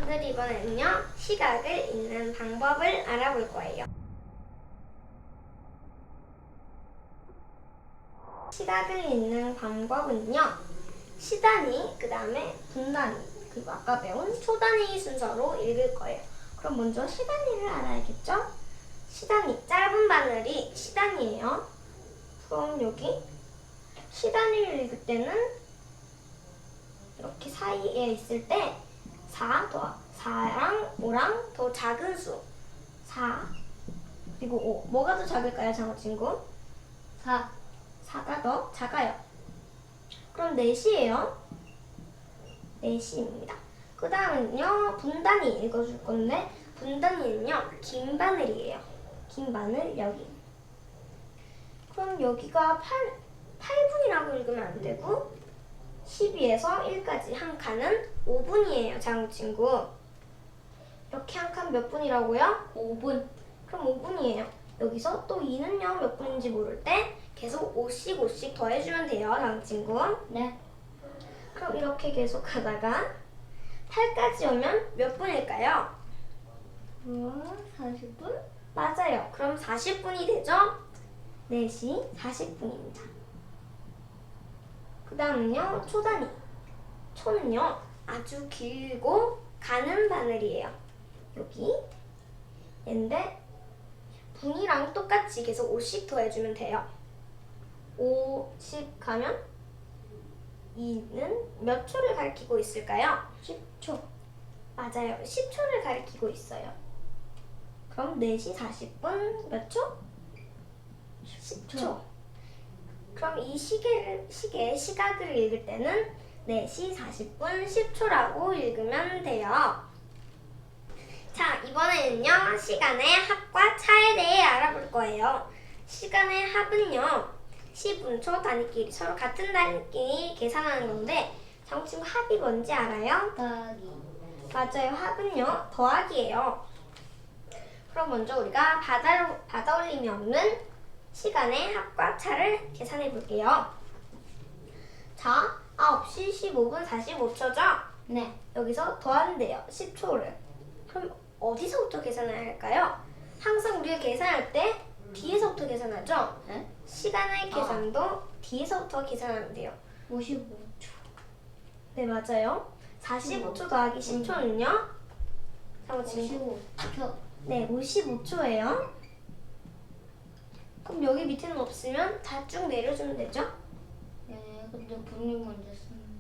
여러분들 이번에는요 시각을 읽는 방법을 알아볼 거예요. 시각을 읽는 방법은요 시단위, 그 다음에 분단위, 그리고 아까 배운 초단위 순서로 읽을 거예요. 그럼 먼저 시단위를 알아야겠죠? 시단위, 짧은 바늘이 시단위예요. 그럼 여기 시단위를 읽을 때는 이렇게 사이에 있을 때 4랑 5랑 더 작은 수 4 그리고 5 뭐가 더 작을까요, 장어 친구? 4가 더 작아요. 그럼 4시예요. 4시입니다. 그 다음은요 분단위 읽어줄 건데 분단위는요 긴 바늘이에요. 긴 바늘 여기. 그럼 여기가 8분이라고 읽으면 안 되고 12에서 1까지 한 칸은 5분이에요, 장우 친구. 이렇게 한 칸 몇 분이라고요? 5분. 그럼 5분이에요. 여기서 또 2는요 몇 분인지 모를 때 계속 5씩 더해주면 돼요, 장우 친구. 네. 그럼 이렇게 계속 하다가 8까지 오면 몇 분일까요? 40분? 맞아요. 그럼 40분이 되죠? 4시 40분입니다. 그 다음은요 초단위. 초는요 아주 길고 가는 바늘이에요. 여기 얘인데 분이랑 똑같이 계속 5씩 더해주면 돼요. 5씩 가면 2는 몇 초를 가리키고 있을까요? 10초. 맞아요. 10초를 가리키고 있어요. 그럼 4시 40분 몇 초? 10초. 그럼 이 시계의 시각을 읽을 때는 4시 40분 10초라고 읽으면 돼요. 자, 이번에는요 시간의 합과 차에 대해 알아볼 거예요. 시간의 합은요 10분초 단위끼리 서로 같은 단위끼리 계산하는 건데 장우 친구 합이 뭔지 알아요? 더하기. 맞아요. 합은요 더하기예요. 그럼 먼저 우리가 받아올림이 없는 시간의 합과 차를 계산해 볼게요. 자, 9시 15분 45초죠? 네. 여기서 더한대요. 10초를. 그럼 어디서부터 계산해야 할까요? 항상 우리가 계산할 때 뒤에서부터 계산하죠? 네? 시간의 계산도 뒤에서부터 계산하면 돼요. 55초. 네, 맞아요. 45초 더하기 10초는요? 장우 친구. 55초. 네, 55초예요. 그럼 여기 밑에는 없으면 다 쭉 내려주면 되죠? 네, 근데 분이 먼저 쓰는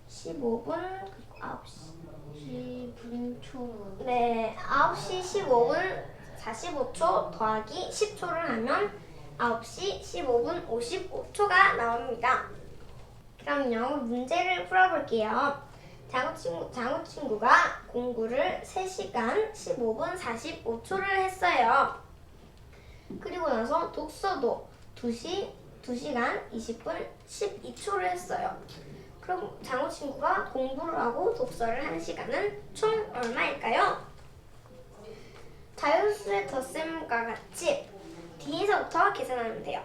15분, 그리고 9시. 10분초. 네, 9시 15분 45초 더하기 10초를 하면 9시 15분 55초가 나옵니다. 그럼요, 문제를 풀어볼게요. 장우 친구가 공부를 3시간 15분 45초를 했어요. 그리고 나서 독서도 2시간 20분 12초를 했어요. 그럼 장우 친구가 공부를 하고 독서를 한 시간은 총 얼마일까요? 자연수의 덧셈과 같이 뒤에서부터 계산하면 돼요.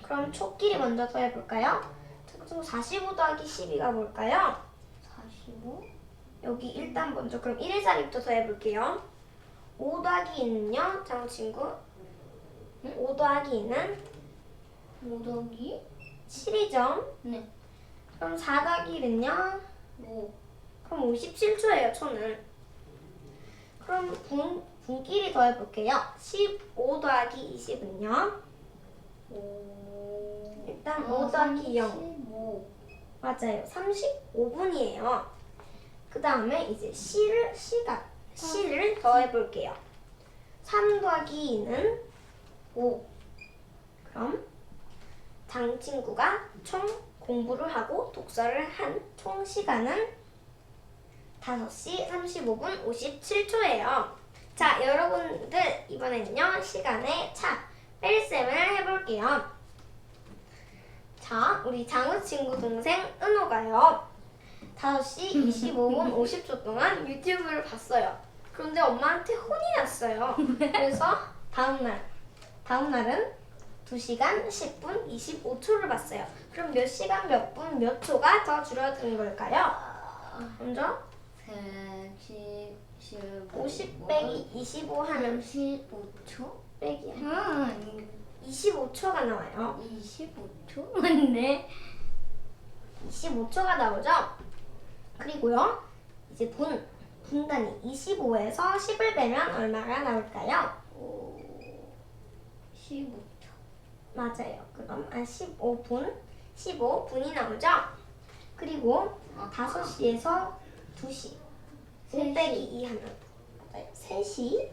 그럼 초끼리 먼저 더해볼까요? 장우 친구 45 더하기 12가 뭘까요? 45? 여기 일단 먼저 그럼 1자리부터 더해볼게요. 5 더하기 2는요, 장우 친구? 5 더하기 2는 5 더하기? 7이죠. 네. 그럼 4 더하기 1은요? 5. 그럼 57초예요, 초는. 그럼 분끼리 더해볼게요. 15 더하기 20은요? 5. 일단 5 더하기 0. 35. 맞아요. 35분이에요. 그 다음에 이제 C를 더해볼게요. 3 더하기 2는 5. 그럼 장 친구가 총 공부를 하고 독서를 한 총 시간은 5시 35분 57초예요. 자, 여러분들 이번에는요 시간의 차 뺄셈을 해볼게요. 자, 우리 장우 친구 동생 은호가요 5시 25분 50초 동안 유튜브를 봤어요. 그런데 엄마한테 혼이 났어요. 그래서 다음날은 2시간 10분 25초를 봤어요. 그럼 몇 시간 몇 분 몇 초가 더 줄어든 걸까요? 먼저 50 빼기 25 하면 35초? 빼기야. 25초가 25초? 나와요. 25초? 맞네. 25초가 나오죠? 그리고요, 이제 분단위 25에서 10을 빼면 얼마가 나올까요? 15초. 맞아요. 그럼 15분이 나오죠? 그리고 5시에서 2시 5 빼기 2 하면 맞아요. 3시.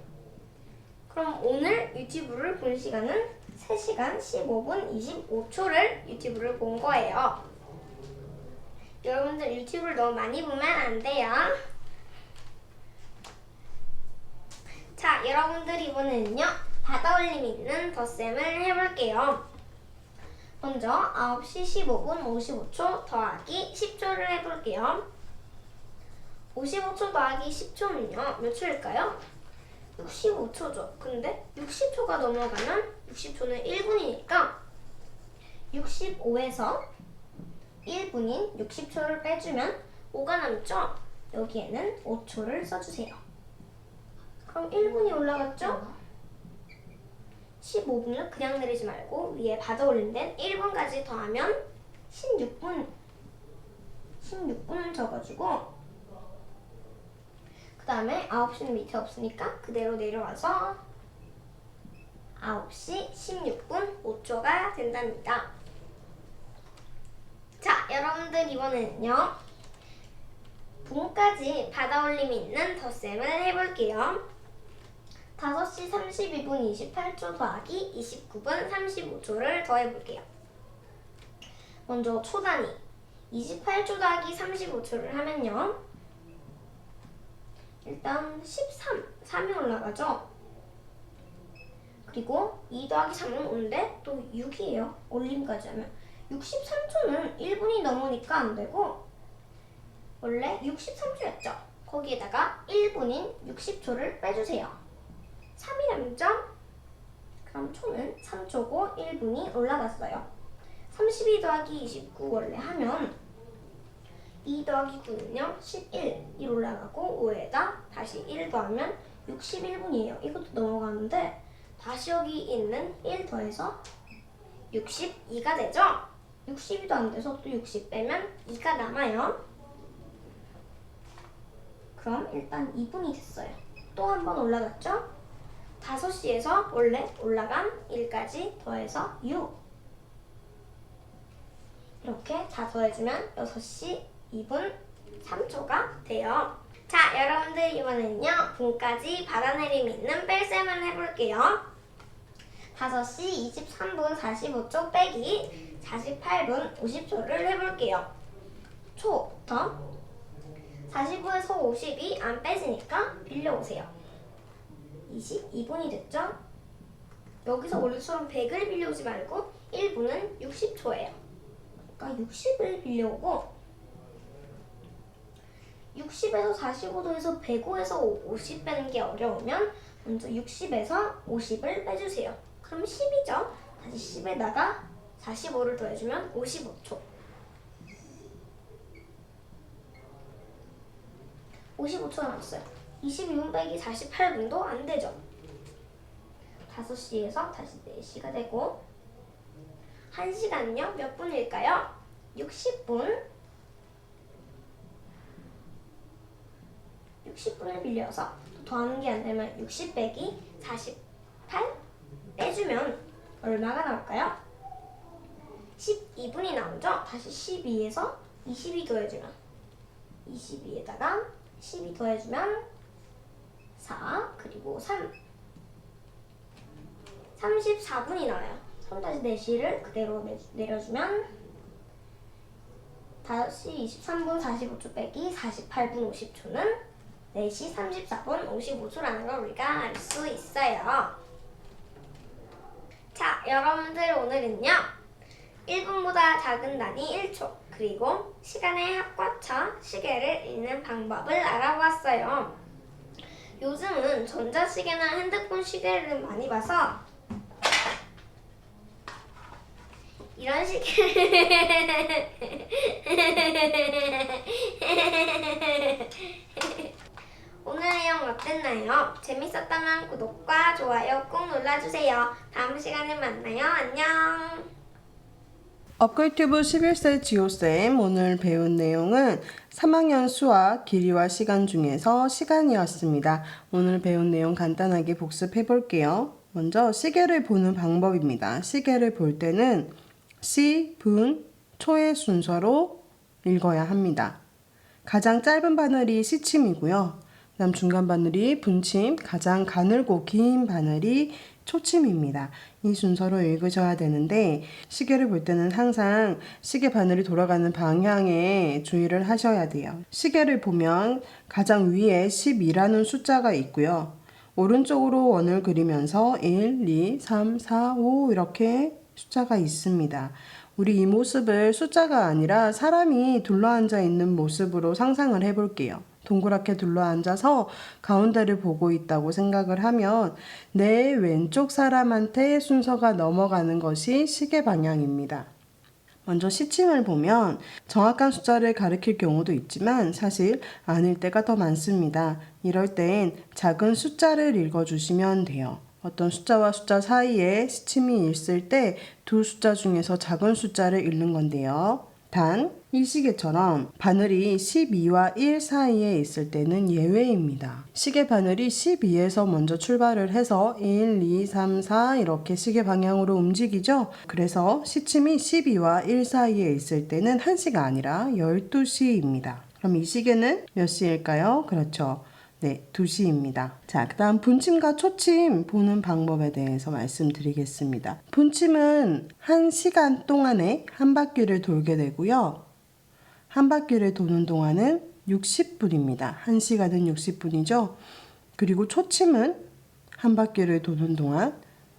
그럼 오늘 유튜브를 본 시간은 3시간 15분 25초를 유튜브를 본 거예요. 여러분들 유튜브를 너무 많이 보면 안 돼요. 자, 여러분들 이번에는요, 받아올림 있는 덧셈을 해볼게요. 먼저 9시 15분 55초 더하기 10초를 해볼게요. 55초 더하기 10초는요, 몇 초일까요? 65초죠. 근데 60초가 넘어가면 60초는 1분이니까 65에서 1분인 60초를 빼주면 5가 남죠? 여기에는 5초를 써주세요. 그럼 1분이 올라갔죠? 15분을 그냥 내리지 말고 위에 받아올린 데는 1분까지 더하면 16분을 적어주고 그 다음에 9시는 밑에 없으니까 그대로 내려와서 9시 16분 5초가 된답니다. 자, 여러분들 이번에는요, 분까지 받아올림 있는 덧셈을 해볼게요. 5시 32분 28초 더하기 29분 35초를 더해볼게요. 먼저 초단위 28초 더하기 35초를 하면요, 일단 3이 올라가죠. 그리고 2 더하기 3은 5인데 또 6이에요. 올림까지 하면 63초는 1분이 넘으니까 안 되고 원래 63초였죠. 거기에다가 1분인 60초를 빼주세요. 3이 남죠? 그럼 초는 3초고 1분이 올라갔어요. 32 더하기 29 원래 하면 2 더하기 9는요 11 올라가고 5에다 다시 1 더하면 61분이에요. 이것도 넘어가는데 다시 여기 있는 1 더해서 62가 되죠? 62도 안 돼서 또 60 빼면 2가 남아요. 그럼 일단 2분이 됐어요. 또 한 번 올라갔죠? 5시에서 원래 올라간 1까지 더해서 6. 이렇게 다 더해주면 6시 2분 3초가 돼요. 자, 여러분들 이번에는요, 분까지 받아내림 있는 뺄셈을 해볼게요. 5시 23분 45초 빼기 48분 50초를 해볼게요. 초부터 45에서 50이 안 빼지니까 빌려오세요. 22분이 됐죠? 여기서 원래처럼 100을 빌려오지 말고 1분은 60초예요. 그러니까 60을 빌려오고 60에서 45도에서 105에서 50 빼는 게 어려우면 먼저 60에서 50을 빼주세요. 그럼 10이죠? 다시 10에다가 45를 더해주면 55초. 55초가 남았어요. 22분 빼기 48분도 안 되죠. 5시에서 다시 4시가 되고 1시간은요? 몇 분일까요? 60분. 60분을 빌려서 더하는 게 안 되면 60 빼기 48 빼주면 얼마가 나올까요? 12분이 나오죠? 다시 12에서 22 더해주면 22에다가 12 더해주면 4 그리고 3 34분이 나와요. 그럼 다시 4시를 그대로 내려주면 5시 23분 45초 빼기 48분 50초는 4시 34분 55초라는 걸 우리가 알 수 있어요. 자, 여러분들 오늘은요, 1분보다 작은 단위 1초, 그리고 시간의 합과차 시계를 읽는 방법을 알아보았어요. 요즘은 전자시계나 핸드폰 시계를 많이 봐서 이런 시계를 오늘 내용 어땠나요? 재밌었다면 구독과 좋아요 꼭 눌러주세요. 다음 시간에 만나요. 안녕. 업글튜브 11세 지호쌤 오늘 배운 내용은 3학년 수학 길이와 시간 중에서 시간이었습니다. 오늘 배운 내용 간단하게 복습해 볼게요. 먼저 시계를 보는 방법입니다. 시계를 볼 때는 시, 분, 초의 순서로 읽어야 합니다. 가장 짧은 바늘이 시침이고요. 그다음 중간 바늘이 분침, 가장 가늘고 긴 바늘이 초침입니다. 이 순서로 읽으셔야 되는데 시계를 볼 때는 항상 시계 바늘이 돌아가는 방향에 주의를 하셔야 돼요. 시계를 보면 가장 위에 12라는 숫자가 있고요. 오른쪽으로 원을 그리면서 1, 2, 3, 4, 5 이렇게 숫자가 있습니다. 우리 이 모습을 숫자가 아니라 사람이 둘러앉아 있는 모습으로 상상을 해볼게요. 동그랗게 둘러앉아서 가운데를 보고 있다고 생각을 하면 내 왼쪽 사람한테 순서가 넘어가는 것이 시계 방향입니다. 먼저 시침을 보면 정확한 숫자를 가리킬 경우도 있지만 사실 아닐 때가 더 많습니다. 이럴 땐 작은 숫자를 읽어주시면 돼요. 어떤 숫자와 숫자 사이에 시침이 있을 때 두 숫자 중에서 작은 숫자를 읽는 건데요. 단, 이 시계처럼 바늘이 12와 1 사이에 있을 때는 예외입니다. 시계 바늘이 12에서 먼저 출발을 해서 1, 2, 3, 4 이렇게 시계 방향으로 움직이죠. 그래서 시침이 12와 1 사이에 있을 때는 1시가 아니라 12시입니다. 그럼 이 시계는 몇 시일까요? 그렇죠. 네, 2시입니다. 자, 그 다음 분침과 초침 보는 방법에 대해서 말씀드리겠습니다. 분침은 1시간 동안에 한 바퀴를 돌게 되고요. 한 바퀴를 도는 동안은 60분입니다. 1시간은 60분이죠. 그리고 초침은 한 바퀴를 도는 동안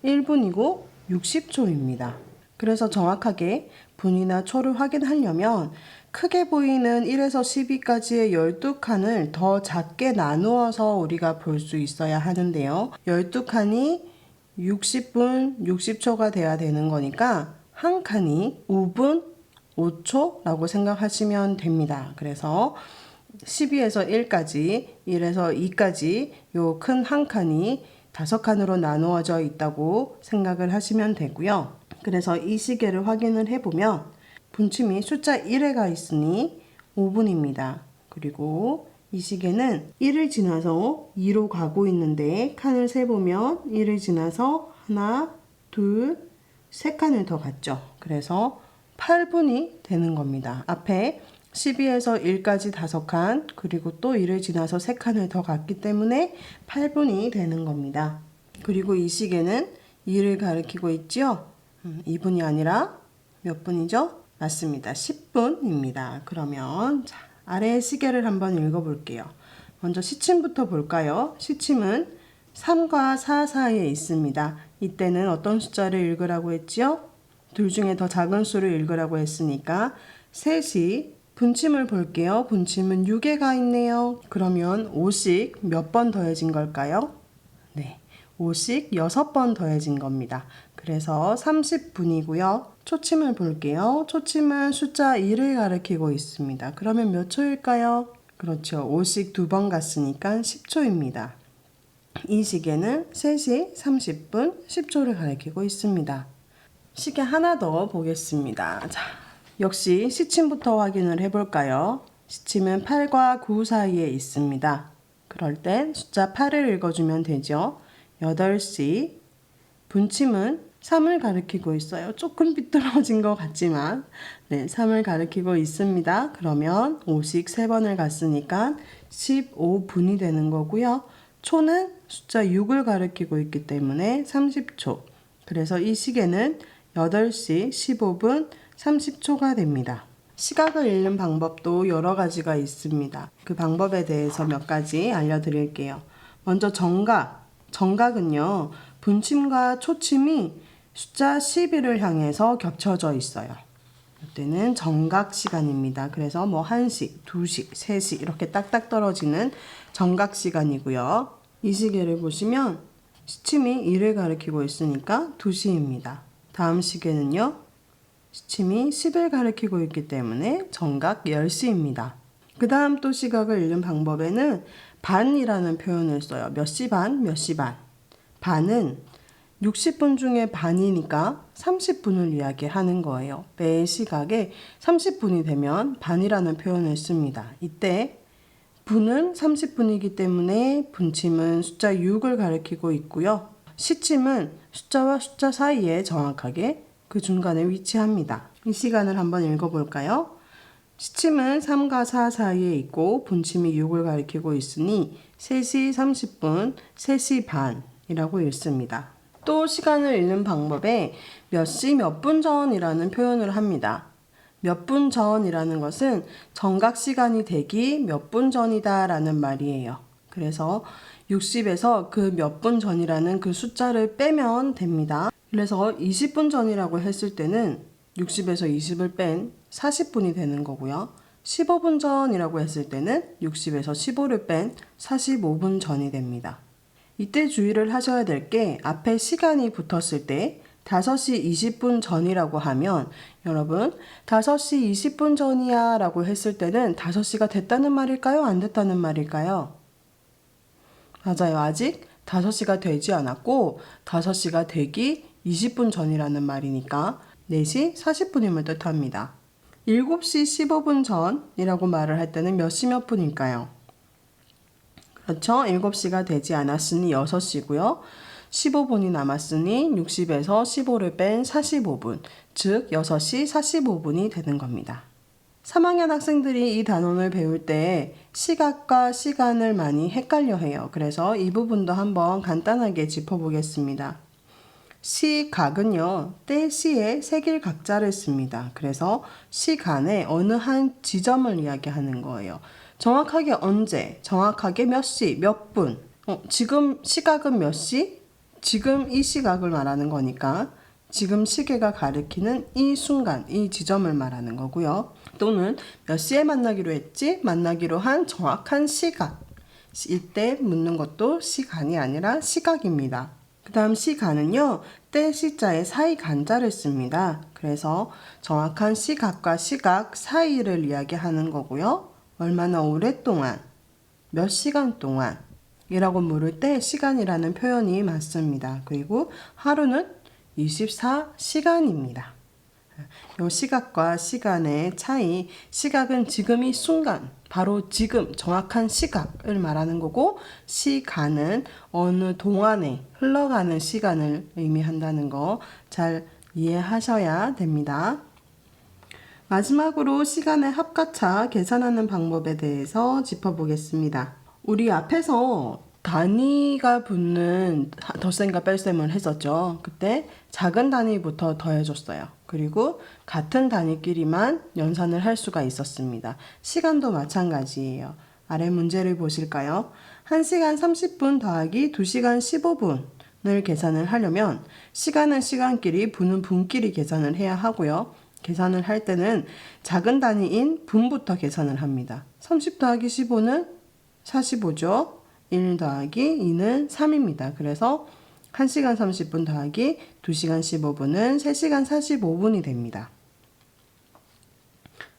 1분이고 60초입니다. 그래서 정확하게 분이나 초를 확인하려면 크게 보이는 1에서 12까지의 12칸을 더 작게 나누어서 우리가 볼 수 있어야 하는데요. 12칸이 60분, 60초가 돼야 되는 거니까 한 칸이 5분, 5초라고 생각하시면 됩니다. 그래서 12에서 1까지, 1에서 2까지 요 큰 한 칸이 5칸으로 나누어져 있다고 생각을 하시면 되고요. 그래서 이 시계를 확인을 해보면 분침이 숫자 1에 가 있으니 5분입니다. 그리고 이 시계는 1을 지나서 2로 가고 있는데 칸을 세보면 1을 지나서 하나, 둘, 세 칸을 더 갔죠. 그래서 8분이 되는 겁니다. 앞에 12에서 1까지 5칸 그리고 또 1을 지나서 3칸을 더 갔기 때문에 8분이 되는 겁니다. 그리고 이 시계는 2를 가리키고 있죠. 2분이 아니라 몇 분이죠? 맞습니다. 10분입니다. 그러면 자, 아래의 시계를 한번 읽어볼게요. 먼저 시침부터 볼까요? 시침은 3과 4 사이에 있습니다. 이때는 어떤 숫자를 읽으라고 했지요? 둘 중에 더 작은 수를 읽으라고 했으니까 3시 분침을 볼게요. 분침은 6에 가 있네요. 그러면 5씩 몇 번 더해진 걸까요? 네, 5씩 6번 더해진 겁니다. 그래서 30분이고요. 초침을 볼게요. 초침은 숫자 2를 가리키고 있습니다. 그러면 몇 초일까요? 그렇죠. 5씩 2번 갔으니까 10초입니다. 이 시계는 3시 30분 10초를 가리키고 있습니다. 시계 하나 더 보겠습니다. 자, 역시 시침부터 확인을 해볼까요? 시침은 8과 9 사이에 있습니다. 그럴 땐 숫자 8을 읽어주면 되죠. 8시 분침은 3을 가리키고 있어요. 조금 삐뚤어진 것 같지만 네, 3을 가리키고 있습니다. 그러면 5씩 3번을 갔으니까 15분이 되는 거고요. 초는 숫자 6을 가리키고 있기 때문에 30초. 그래서 이 시계는 8시 15분 30초가 됩니다. 시각을 읽는 방법도 여러 가지가 있습니다. 그 방법에 대해서 몇 가지 알려드릴게요. 먼저 정각. 정각은요, 분침과 초침이 숫자 11을 향해서 겹쳐져 있어요. 이때는 정각 시간입니다. 그래서 뭐 1시, 2시, 3시 이렇게 딱딱 떨어지는 정각 시간이고요. 이 시계를 보시면 시침이 1을 가리키고 있으니까 2시입니다. 다음 시계는요. 시침이 10을 가리키고 있기 때문에 정각 10시입니다. 그 다음 또 시각을 읽는 방법에는 반이라는 표현을 써요. 몇 시 반, 몇 시 반. 반은 60분 중에 반이니까 30분을 이야기하는 거예요. 매 시각에 30분이 되면 반이라는 표현을 씁니다. 이때 분은 30분이기 때문에 분침은 숫자 6을 가리키고 있고요. 시침은 숫자와 숫자 사이에 정확하게 그 중간에 위치합니다. 이 시간을 한번 읽어볼까요? 시침은 3과 4 사이에 있고 분침이 6을 가리키고 있으니 3시 30분, 3시 반이라고 읽습니다. 또 시간을 읽는 방법에 몇 시 몇 분 전이라는 표현을 합니다. 몇 분 전이라는 것은 정각 시간이 되기 몇 분 전이다 라는 말이에요. 그래서 60에서 그 몇 분 전이라는 그 숫자를 빼면 됩니다. 그래서 20분 전이라고 했을 때는 60에서 20을 뺀 40분이 되는 거고요. 15분 전이라고 했을 때는 60에서 15를 뺀 45분 전이 됩니다. 이때 주의를 하셔야 될 게 앞에 시간이 붙었을 때 5시 20분 전이라고 하면 여러분 5시 20분 전이야 라고 했을 때는 5시가 됐다는 말일까요? 안 됐다는 말일까요? 맞아요. 아직 5시가 되지 않았고 5시가 되기 20분 전이라는 말이니까 4시 40분임을 뜻합니다. 7시 15분 전이라고 말을 할 때는 몇 시 몇 분일까요? 그렇죠. 7시가 되지 않았으니 6시고요. 15분이 남았으니 60에서 15를 뺀 45분, 즉 6시 45분이 되는 겁니다. 3학년 학생들이 이 단원을 배울 때 시각과 시간을 많이 헷갈려 해요. 그래서 이 부분도 한번 간단하게 짚어보겠습니다. 시각은요, 때 시에 색일 각자를 씁니다. 그래서 시간의 어느 한 지점을 이야기하는 거예요. 정확하게 언제, 정확하게 몇 시, 몇 분. 지금 시각은 몇 시? 지금 이 시각을 말하는 거니까 지금 시계가 가리키는 이 순간, 이 지점을 말하는 거고요. 또는 몇 시에 만나기로 했지? 만나기로 한 정확한 시각. 이때 묻는 것도 시간이 아니라 시각입니다. 그 다음 시간은요, 때 시자에 사이 간자를 씁니다. 그래서 정확한 시각과 시각 사이를 이야기하는 거고요. 얼마나 오랫동안, 몇 시간 동안 이라고 물을 때 시간이라는 표현이 맞습니다. 그리고 하루는 24시간입니다. 이 시각과 시간의 차이, 시각은 지금 이 순간, 바로 지금 정확한 시각을 말하는 거고 시간은 어느 동안에 흘러가는 시간을 의미한다는 거 잘 이해하셔야 됩니다. 마지막으로 시간의 합가차 계산하는 방법에 대해서 짚어보겠습니다. 우리 앞에서 단위가 붙는 덧셈과 뺄셈을 했었죠. 그때 작은 단위부터 더해줬어요. 그리고 같은 단위끼리만 연산을 할 수가 있었습니다. 시간도 마찬가지예요. 아래 문제를 보실까요? 1시간 30분 더하기 2시간 15분을 계산을 하려면 시간은 시간끼리, 분은 분끼리 계산을 해야 하고요. 계산을 할 때는 작은 단위인 분부터 계산을 합니다. 30 더하기 15는 45죠. 1 더하기 2는 3입니다. 그래서 1시간 30분 더하기 2시간 15분은 3시간 45분이 됩니다.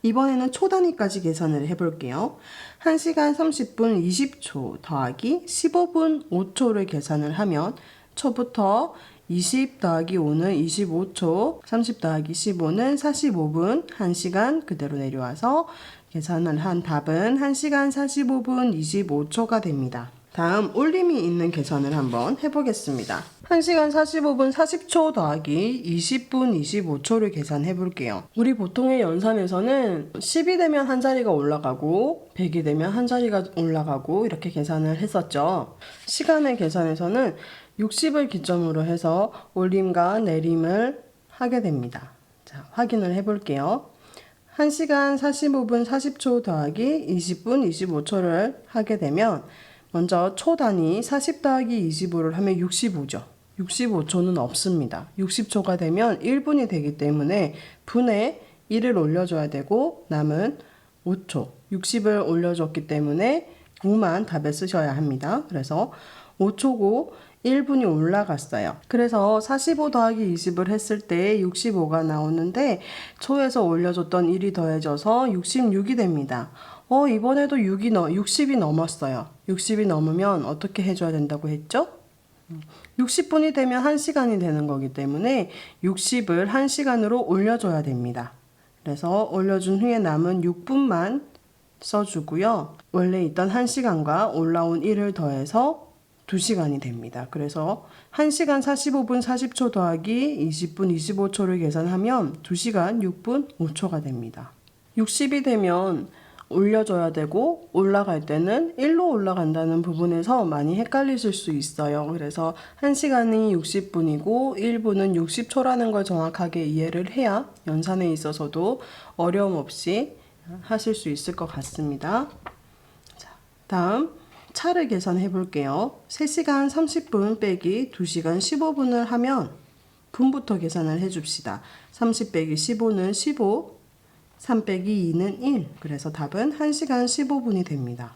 이번에는 초단위까지 계산을 해볼게요. 1시간 30분 20초 더하기 15분 5초를 계산을 하면 초부터 20 더하기 5는 25초, 30 더하기 15는 45분, 1시간 그대로 내려와서 계산을 한 답은 1시간 45분 25초가 됩니다. 다음 올림이 있는 계산을 한번 해보겠습니다. 1시간 45분 40초 더하기 20분 25초를 계산해 볼게요. 우리 보통의 연산에서는 10이 되면 한 자리가 올라가고 100이 되면 한 자리가 올라가고 이렇게 계산을 했었죠. 시간의 계산에서는 60을 기점으로 해서 올림과 내림을 하게 됩니다. 자, 확인을 해 볼게요. 1시간 45분 40초 더하기 20분 25초를 하게 되면 먼저 초 단위 40 더하기 25를 하면 65죠. 65초는 없습니다. 60초가 되면 1분이 되기 때문에 분에 1을 올려줘야 되고 남은 5초. 60을 올려줬기 때문에 5만 답에 쓰셔야 합니다. 그래서 5초고 1분이 올라갔어요. 그래서 45 더하기 20을 했을 때 65가 나오는데 초에서 올려줬던 1이 더해져서 66이 됩니다. 이번에도 60이 넘었어요. 60이 넘으면 어떻게 해줘야 된다고 했죠? 60분이 되면 1시간이 되는 거기 때문에 60을 1시간으로 올려줘야 됩니다. 그래서 올려준 후에 남은 6분만 써주고요. 원래 있던 1시간과 올라온 1을 더해서 2시간이 됩니다. 그래서 1시간 45분 40초 더하기 20분 25초를 계산하면 2시간 6분 5초가 됩니다. 60이 되면 올려줘야 되고 올라갈 때는 1로 올라간다는 부분에서 많이 헷갈리실 수 있어요. 그래서 1시간이 60분이고 1분은 60초라는 걸 정확하게 이해를 해야 연산에 있어서도 어려움 없이 하실 수 있을 것 같습니다. 자, 다음 차를 계산해 볼게요. 3시간 30분 빼기 2시간 15분을 하면 분부터 계산을 해 줍시다. 30 빼기 15는 15, 3 빼기 2는 1. 그래서 답은 1시간 15분이 됩니다.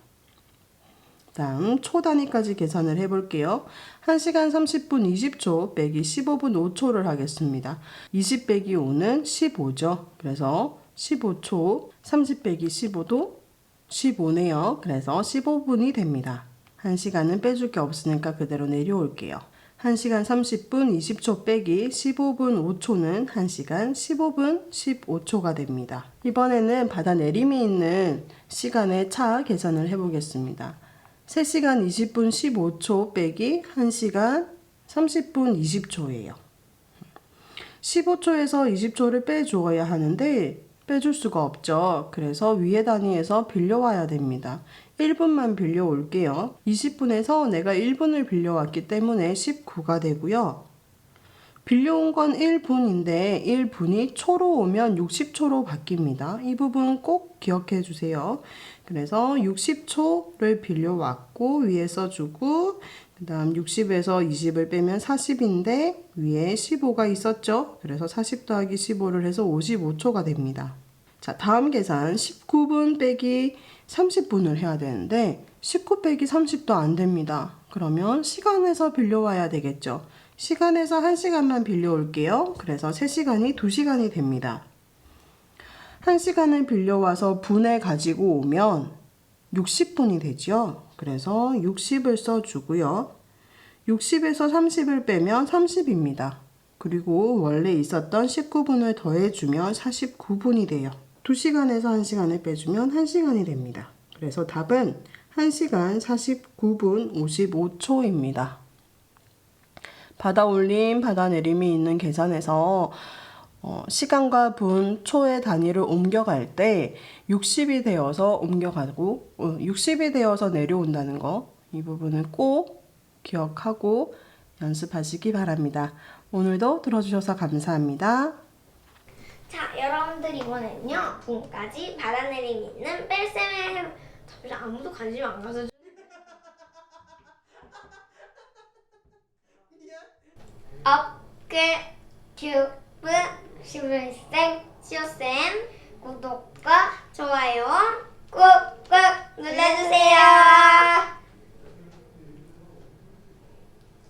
다음 초 단위까지 계산을 해 볼게요. 1시간 30분 20초 빼기 15분 5초를 하겠습니다. 20 빼기 5는 15죠. 그래서 15초, 30 빼기 15도 15네요. 그래서 15분이 됩니다. 1시간은 빼줄 게 없으니까 그대로 내려올게요. 1시간 30분 20초 빼기 15분 5초는 1시간 15분 15초가 됩니다. 이번에는 바다 내림이 있는 시간의 차 계산을 해보겠습니다. 3시간 20분 15초 빼기 1시간 30분 20초예요. 15초에서 20초를 빼주어야 하는데 빼줄 수가 없죠. 그래서 위에 단위에서 빌려와야 됩니다. 1분만 빌려올게요. 20분에서 내가 1분을 빌려왔기 때문에 19가 되고요. 빌려온 건 1분인데 1분이 초로 오면 60초로 바뀝니다. 이 부분 꼭 기억해 주세요. 그래서 60초를 빌려왔고 위에 써주고 그 다음 60에서 20을 빼면 40인데 위에 15가 있었죠. 그래서 40 더하기 15를 해서 55초가 됩니다. 자, 다음 계산 19분 빼기 30분을 해야 되는데 19 빼기 30도 안 됩니다. 그러면 시간에서 빌려와야 되겠죠. 시간에서 1시간만 빌려올게요. 그래서 3시간이 2시간이 됩니다. 1시간을 빌려와서 분해 가지고 오면 60분이 되죠. 그래서 60을 써주고요. 60에서 30을 빼면 30입니다. 그리고 원래 있었던 19분을 더해주면 49분이 돼요. 2시간에서 1시간을 빼주면 1시간이 됩니다. 그래서 답은 1시간 49분 55초입니다. 바다 올림, 바다 내림이 있는 계산에서 시간과 분, 초의 단위를 옮겨갈 때 60이 되어서 옮겨가고 60이 되어서 내려온다는 거, 이 부분을 꼭 기억하고 연습하시기 바랍니다. 오늘도 들어주셔서 감사합니다. 자, 여러분들 이번에는요 분까지 바다 내림이 있는 뺄셈을 잠시 아무도 관심 안 가서 업그튜브 시블생 시오쌤 구독과 좋아요 꾹꾹 눌러주세요.